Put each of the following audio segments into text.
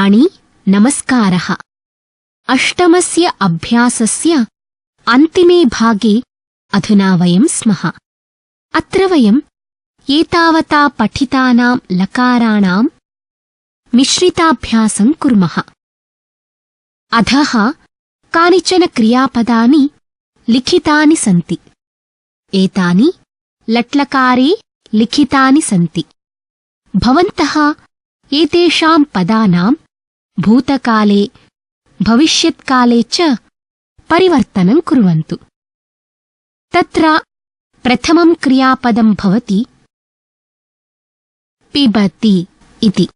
वाणी नमस्कारः। अष्टमस्य अभ्यासस्य अन्तिमे भागे अधुना वयं स्मः। अत्र वयं एतावता पठितानां लकाराणां मिश्रिताभ्यासं कुर्मः। अधः कानिचन क्रियापदानि लिखितानि सन्ति। एतानि लट्लकारे लिखितानि सन्ति। भवन्तः एतेषां पदानां भूतकाले भविष्यत्काले च परिवर्तनं कुर्वन्तु। तत्र प्रथमं क्रियापदं भवति पिबति इति।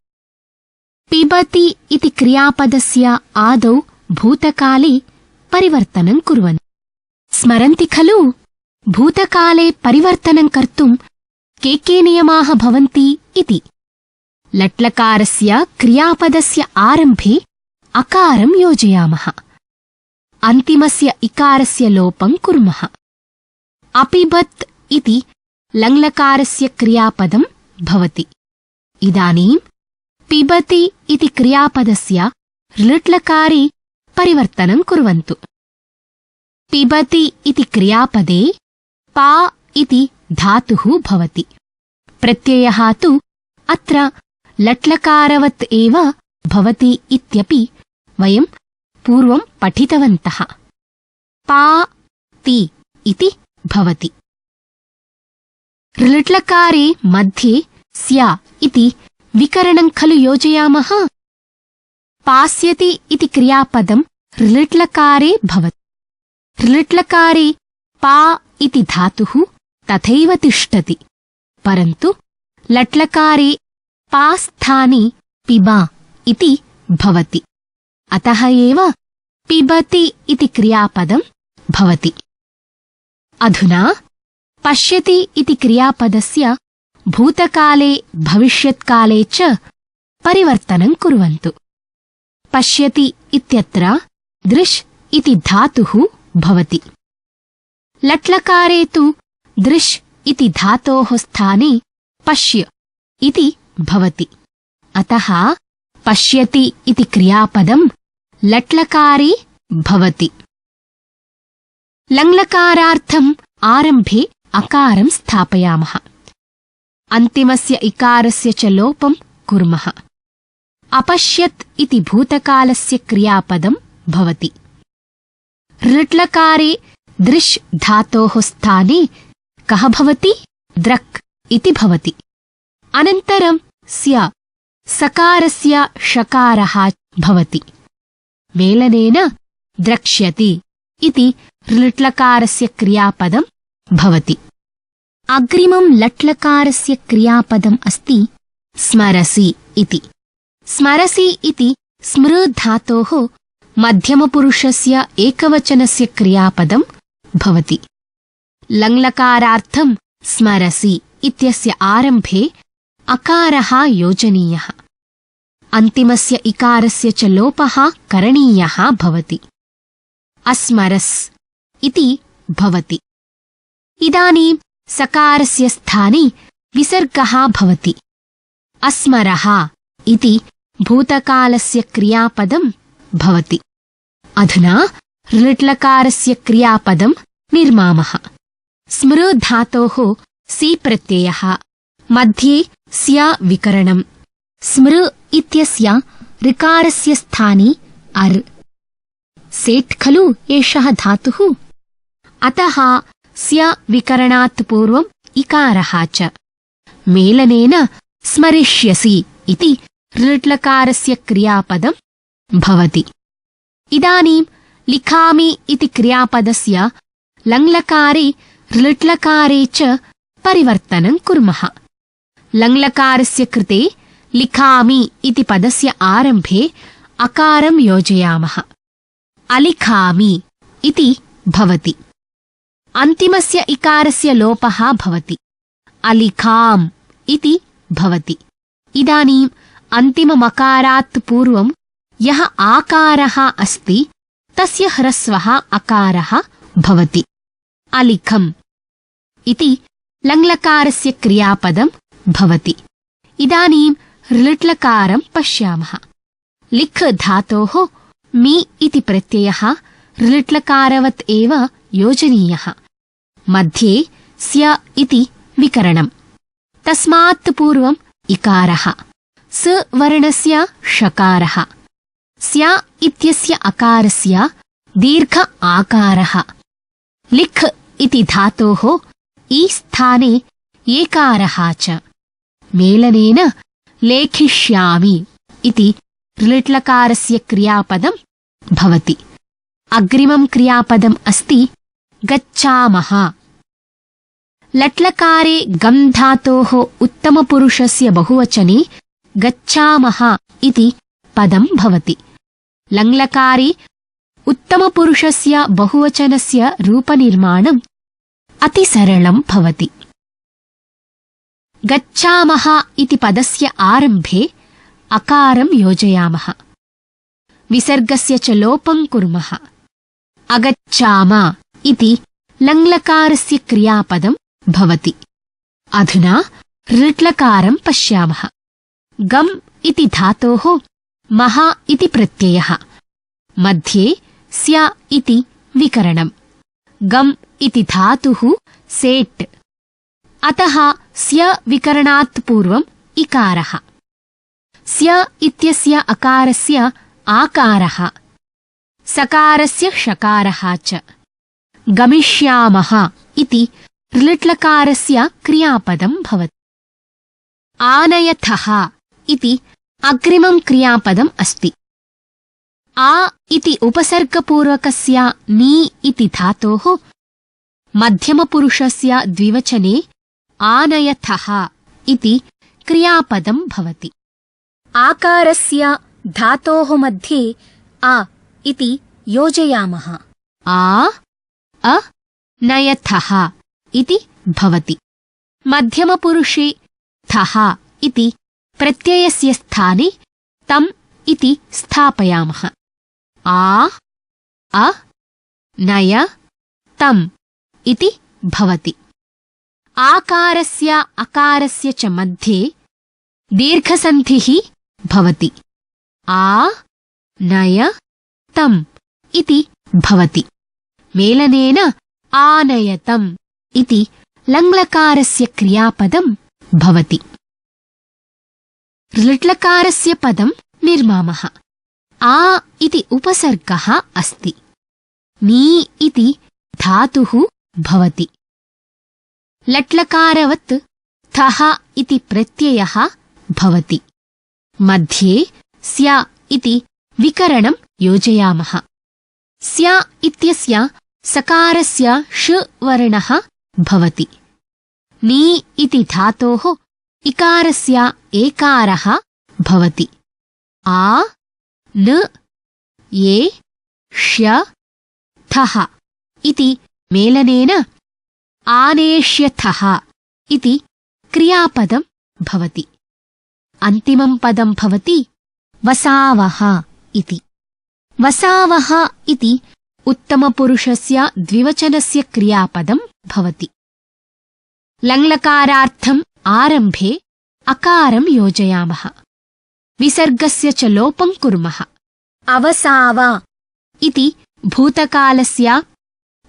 पिबति इति क्रियापदस्य आदौ भूतकाले परिवर्तनं कुर्वन्तु। स्मरन्ति खलु? भूतकाले परिवर्तनं कर्तुं के नियमाः भवन्ति इति। लट्लकारस्य क्रियापदस्य आरम्भे अकारं योजयामः। अन्तिमस्य इकारस्य लोपं कुर्मः। अपिबत् इति लङ्लकारस्य क्रियापदं भवति। इदानीं पिबति इति क्रियापदस्य लट्लकारे परिवर्तनं कुर्वन्तु। पिबति इति क्रियापदे पा इति धातुः भवति। प्रत्ययः तु अत्र लट्लकारवत् एव भवति इत्यपि वयं पूर्वं पठितवन्तः। पा ति इति भवति। लट्लकारे मध्ये स्या इति विकरणं खलु योजयामः। पास्यति इति क्रियापदं लट्लकारे भवति। लट्लकारे पा इति धातुः तथैव तिष्ठति, परन्तु लट्लकारे पा स्थाने पिबा इति भवति। अतः एव पिबति इति क्रियापदं भवति। अधुना पश्यति इति क्रियापदस्य भूतकाले भविष्यत्काले च परिवर्तनं कुर्वन्तु। पश्यति इत्यत्र दृश् इति धातुः भवति। लट्लकारे तु दृश् इति धातोः स्थाने पश्य इति भवति। अतः पश्यति इति क्रियापदं लट्लकारे भवति। लङ्लकारार्थम् आरम्भे अकारं स्थापयामः। अन्तिमस्य इकारस्य च लोपं कुर्मः। अपश्यत् इति भूतकालस्य क्रियापदं भवति। लट्लकारे दृश् धातोः स्थाने कः भवति? द्रक् इति भवति। अनन्तरं स्य सकारस्य षकारः भवति। मेलनेन द्रक्ष्यति इति लट्लकारस्य क्रियापदं भवति। अग्रिमं लट्लकारस्य क्रियापदम् अस्ति स्मरसि इति। स्मरसि इति स्मृ धातोः मध्यमपुरुषस्य एकवचनस्य क्रियापदं भवति। लङ्लकारार्थं स्मरसि इत्यस्य आरम्भे अकारः योजनीयः। अन्तिमस्य इकारस्य च लोपः करणीयः भवति। अस्मरस् इति भवति। इदानीं सकारस्य स्थाने विसर्गः भवति। अस्मरः इति भूतकालस्य क्रियापदं भवति। अधुना लट्लकारस्य क्रियापदं निर्मामः। स्मृ धातोः सि प्रत्ययः, मध्ये स्या विकरणम्। स्मृ इत्यस्य ऋकारस्य स्थाने अर्। सेट् खलु एषः धातुः? अतः स्य विकरणात् पूर्वम् इकारः च। मेलनेन स्मरिष्यसि इति लट्लकारस्य क्रियापदं भवति। इदानीं लिखामि इति क्रियापदस्य लङ्लकारे लट्लकारे च परिवर्तनं कुर्मः। लङ्लकारस्य कृते लिखामि इति पदस्य आरम्भे अकारं योजयामः। अलिखामि इति भवति। अन्तिमस्य इकारस्य लोपः भवति। अलिखाम् इति भवति। इदानीम् अन्तिममकारात् पूर्वं यः आकारः अस्ति तस्य ह्रस्वः अकारः भवति। अलिखम् इति लङ्लकारस्य क्रियापदं भवति। इदानीं लट्लकारं पश्यामः। लिख् धातोः मी इति प्रत्ययः ऋलिट्लकारवत् एव योजनीयः। मध्ये स्य इति विकरणम्। तस्मात् पूर्वम् इकारः, स वर्णस्य षकारः, स्या इत्यस्य अकारस्य दीर्घ आकारः। लिख् इति धातोः ई स्थाने एकारः च। मेलनेन लेखिष्यामि इति ऋलिट्लकारस्य क्रियापदं भवति। अग्रिमं क्रियापदम् अस्ति गच्छामः। लट्लकारे गम् धातोः उत्तमपुरुषस्य बहुवचने गच्छामः इति पदं भवति। लङ्लकारे उत्तमपुरुषस्य बहुवचनस्य रूपनिर्माणम् अतिसरलं भवति। गच्छामः इति पदस्य आरम्भे अकारं योजयामः। विसर्गस्य च लोपं कुर्मः। अगच्छाम इति लङ्लकारस्य क्रियापदं भवति। अधुना ऋट्लकारं पश्यामः। गम् इति धातोः मः इति प्रत्ययः, मध्ये स्य इति विकरणम्। गम् इति धातुः सेट्, अतः स्य विकरणात् पूर्वम् इकारः। स्य इत्यस्य अकारस्य आकारः, सकारस्य षकारः च। गमिष्यामः इति ऋलिट्लकारस्य क्रियापदं भवति। आनयथः इति अग्रिमं क्रियापदम् अस्ति। आ इति उपसर्गपूर्वकस्य नी इति धातोः मध्यमपुरुषस्य द्विवचने आनयथः इति क्रियापदं भवति। आकारस्य धातोः मध्ये आ इति योजयामः। आ अ नयथः इति भवति। मध्यमपुरुषे थः इति प्रत्ययस्य स्थाने तम् इति स्थापयामः। आ अ नय तम् इति भवति। आकारस्य अकारस्य च मध्ये दीर्घसन्धिः भवति। आ नय तम् इति भवति। मेलनेन आनयतम् इति लङ्लकारस्य क्रियापदं भवति। ऋलिट्लकारस्य पदं निर्मामः। आ इति उपसर्गः अस्ति। नी इति धातुः भवति। लट्लकारवत् थः इति प्रत्ययः भवति। मध्ये स्य इति विकरणं योजयामः। स्य इत्यस्य सकारस्य ष वर्णः भवति। नी इति धातोः इकारस्य एकारः भवति। आ न ये ष्य थः इति मेलनेन आनेष्यथः इति क्रियापदं भवति। अन्तिमं पदं भवति वसावः इति। वसावः इति उत्तमपुरुषस्य द्विवचनस्य क्रियापदं भवति। लङ्लकारार्थम् आरम्भे अकारं योजयामः। विसर्गस्य च लोपं कुर्मः। अवसाव इति भूतकालस्य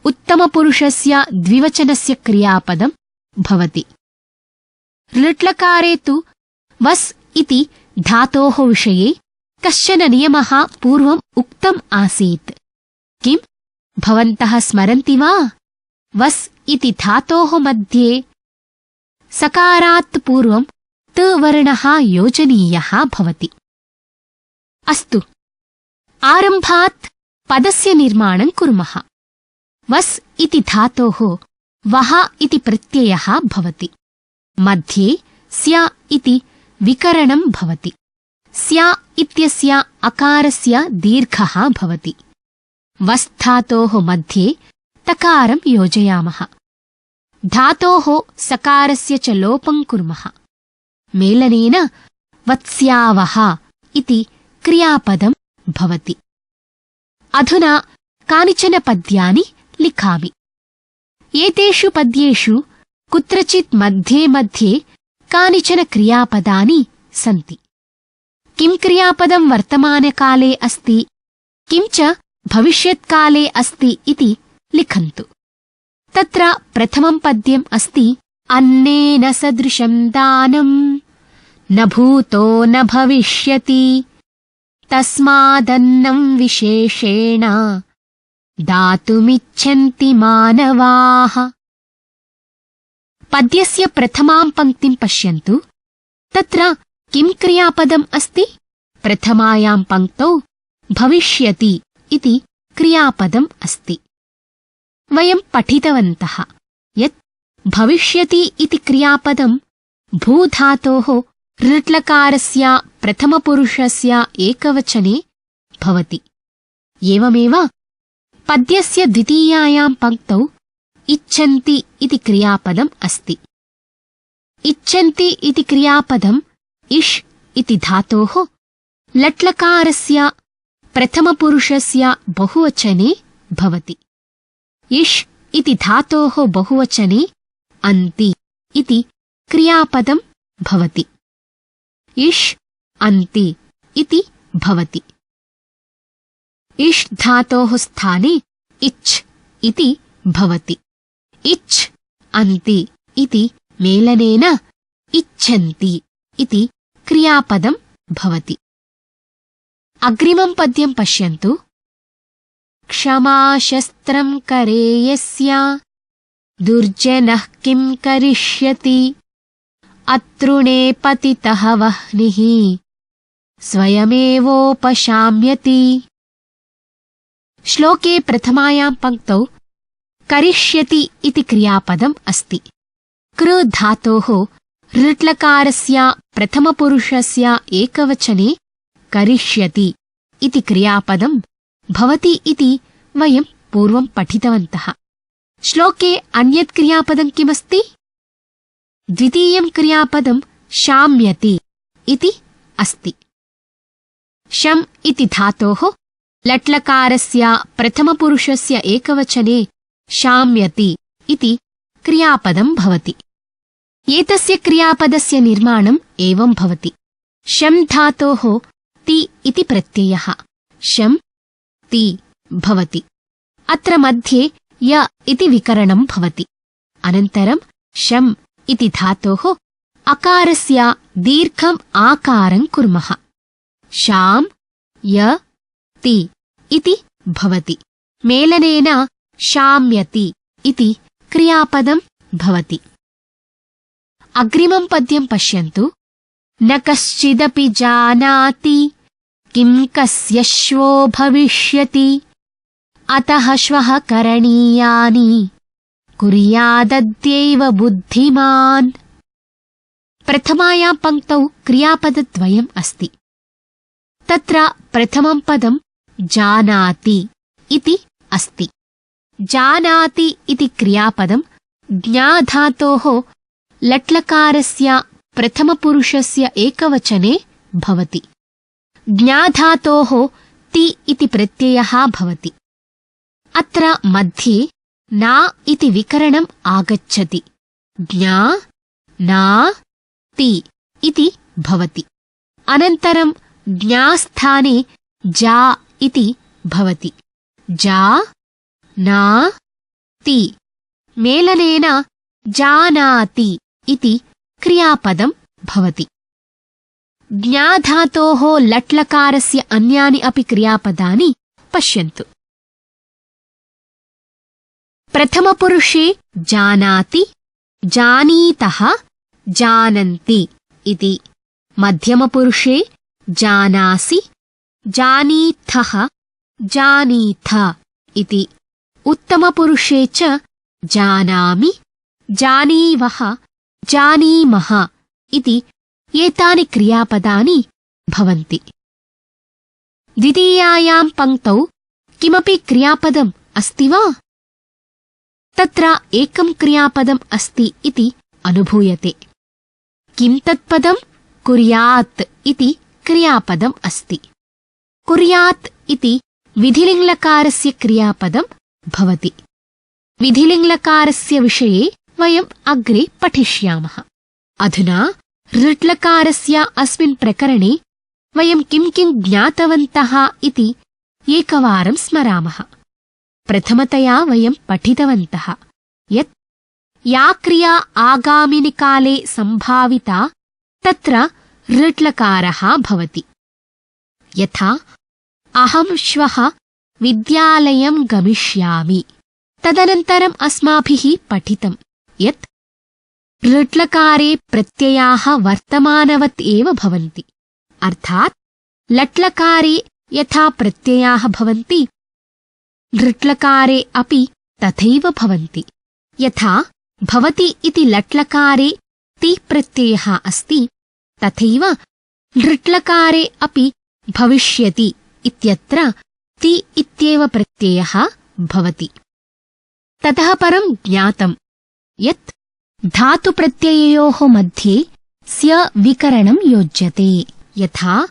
उत्तमपुरुषस्य द्विवचनस्य क्रियापदं भवति। ऋलिट्लकारे तु वस् इति धातोः विषये कश्चन नियमः पूर्वम् उक्तम् आसीत्। किम् भवन्तः स्मरन्ति वा? वस् इति धातोः मध्ये सकारात् पूर्वं त वर्णः योजनीयः भवति। अस्तु, आरम्भात् पदस्य निर्माणं कुर्मः। वस् इति धातोः वः इति प्रत्ययः भवति। मध्ये स्य इति विकरणं भवति। स्य इत्यस्य अकारस्य दीर्घः भवति। वस् धातोः मध्ये तकारं योजयामः। धातोः सकारस्य च लोपं कुर्मः। मेलनेन वत्स्यावः इति क्रियापदं भवति। अधुना कानिचन पद्यानि लिखामि। एतेषु पद्येषु कुत्रचित् मध्ये मध्ये कानिचन क्रियापदानि सन्ति। किं क्रियापदं वर्तमानकाले अस्ति किं च भविष्यत्काले अस्ति इति लिखन्तु। तत्र प्रथमं पद्यम् अस्ति अन्नेन सदृशं दानं न भूतो न भविष्यति तस्मादन्नं विशेषेण दातुमिच्छन्ति मानवाः। पद्यस्य प्रथमां पङ्क्तिं पश्यन्तु। तत्र किं क्रियापदम् अस्ति? प्रथमायां पङ्क्तौ भविष्यति इति क्रियापदम् अस्ति। वयं पठितवन्तः यत् भविष्यति इति क्रियापदं भूधातोः ऋट्लकारस्य प्रथमपुरुषस्य एकवचने भवति। एवमेव पद्यस्य द्वितीयायां पङ्क्तौ इच्छन्ति इति क्रियापदम् अस्ति। इच्छन्ति इति क्रियापदम् इष् इति धातोः लट्लकारस्य प्रथमपुरुषस्य बहुवचने भवति। इष् इति धातोः बहुवचने अन्ति इति क्रियापदं भवति। इष् अन्ति इति भवति। इष् धातोः स्थाने इच् इति भवति। इच् अन्ति इति मेलनेन इच्छन्ति इति क्रियापदं भवति। अग्रिमं पद्यं पश्यन्तु। क्षमाशस्त्रं करे यस्य दुर्जनः किं करिष्यति अतृणे पतितः वह्निः स्वयमेवोपशाम्यति। श्लोके प्रथमायां पङ्क्तौ करिष्यति इति क्रियापदम् अस्ति। कृ धातोः ऋट्लकारस्य प्रथमपुरुषस्य एकवचने करिष्यति इति क्रियापदं भवति इति वयं पूर्वं पठितवन्तः। श्लोके अन्यत् क्रियापदं किमस्ति? द्वितीयं क्रियापदं शाम्यति इति अस्ति। शम् इति धातोः लट्लकारस्य प्रथमपुरुषस्य एकवचने शाम्यति इति क्रियापदं भवति। एतस्य क्रियापदस्य निर्माणम् एवं भवति। शम् धातोः ति इति प्रत्ययः शम् ति भवति। अत्र मध्ये य इति विकरणं भवति। अनन्तरं शम् इति धातोः अकारस्य दीर्घम् आकारं कुर्मः। शाम् य ति इति भवति। मेलनेन शाम्यति इति क्रियापदं भवति। अग्रिमं पद्यं पश्यन्तु। न कश्चिदपि जानाति किं कस्य श्वो भविष्यति अतः श्वः करणीयानि कुर्यादद्यैव बुद्धिमान्। प्रथमायां पङ्क्तौ क्रियापदद्वयम् अस्ति। तत्र प्रथमं पदं जानाति इति अस्ति। जानाति इति क्रियापदं ज्ञाधातोः लट्लकारस्य प्रथमपुरुषस्य एकवचने भवति। ज्ञाधातोः ति इति प्रत्ययः भवति। अत्र मध्ये ना इति विकरणम् आगच्छति। ज्ञा ना ति इति भवति। अनन्तरं ज्ञास्थाने जा इति भवति। जा ना ति मेलनेन जानाति इति क्रियापदं भवति। ज्ञाधातोः लट्लकारस्य अन्यानि अपि क्रियापदानि पश्यन्तु। प्रथमपुरुषे जानाति जानीतः जानन्ति इति। मध्यमपुरुषे जानासि जानीथः जानीथ इति। उत्तमपुरुषे च जानामि जानीवः जानीमः इति एतानि क्रियापदानि भवन्ति। द्वितीयायां पङ्क्तौ किमपि क्रियापदम् अस्ति वा? तत्र एकं क्रियापदम् अस्ति इति अनुभूयते। किं तत्पदं? कुर्यात् इति क्रियापदम् अस्ति। कुर्यात् इति विधिलिङ्लकारस्य क्रियापदं भवति। विधिलिङ्लकारस्य विषये वयम् अग्रे पठिष्यामः। अधुना ऋट्लकारस्य अस्मिन् प्रकरणे वयं किं किं ज्ञातवन्तः इति एकवारं स्मरामः। प्रथमतया वयं पठितवन्तः यत् या क्रिया आगामिनि काले सम्भाविता तत्र ऋट्लकारः भवति। यथा अहं श्वः विद्यालयं गमिष्यामि। तदनन्तरम् अस्माभिः पठितं यत् ऋट्लकारे प्रत्ययाः वर्तमानवत् एव भवन्ति। अर्थात् लट्लकारे यथा प्रत्ययाः भवन्ति ऋट्लकारे अपि तथैव भवन्ति। यथा भवति इति लट्लकारे ति प्रत्ययः अस्ति तथैव ऋट्लकारे अपि भविष्यति इत्यत्र ति इत्येव प्रत्ययः भवति। ततः परं ज्ञातं यत् धातुप्रत्यययोः मध्ये स्य विकरणं योज्यते। यथा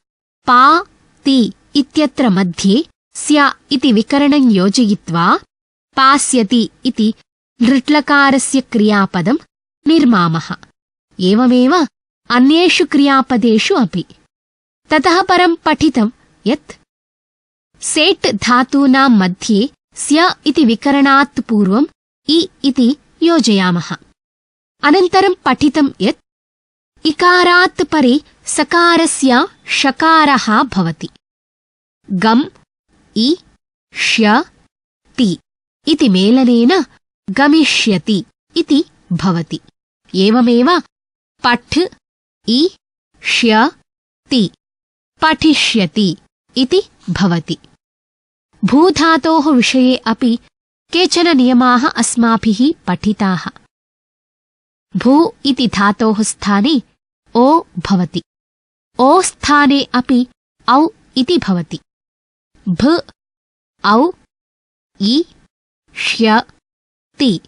पा ति इत्यत्र मध्ये स्य इति विकरणं योजयित्वा पास्यति इति ऋट्लकारस्य क्रियापदं निर्मामः। एवमेव अन्येषु क्रियापदेषु अपि। ततः परं पठितं यत् सेट् धातूनां मध्ये स्य इति विकरणात् पूर्वं इ इति योजयामः। अनन्तरं पठितं यत् इकारात् परे सकारस्य षकारः भवति। गम् इ ष्य ति इति मेलनेन गमिष्यति इति भवति। एवमेव पठ् इ ष्य ति पठिष्यति इति भवति। भूधातोः विषये अपि केचन नियमाः अस्माभिः पठिताः। भू इति धातोः स्थाने ओ भवति। ओ स्थाने अपि औ इति भवति। भ औ इ ष्य ति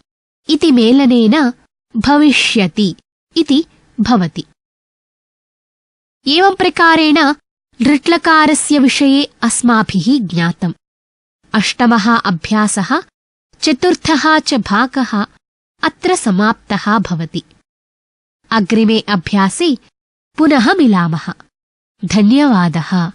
इति मेलनेन भविष्यति इति भवति। एवं प्रकारेण ऋट्लकारस्य विषये अस्माभिः ज्ञातम्। अष्टमः अभ्यासः चतुर्थः च भागः अत्र समाप्तः भवति। अग्रिमे अभ्यासे पुनः मिलामः। धन्यवादः।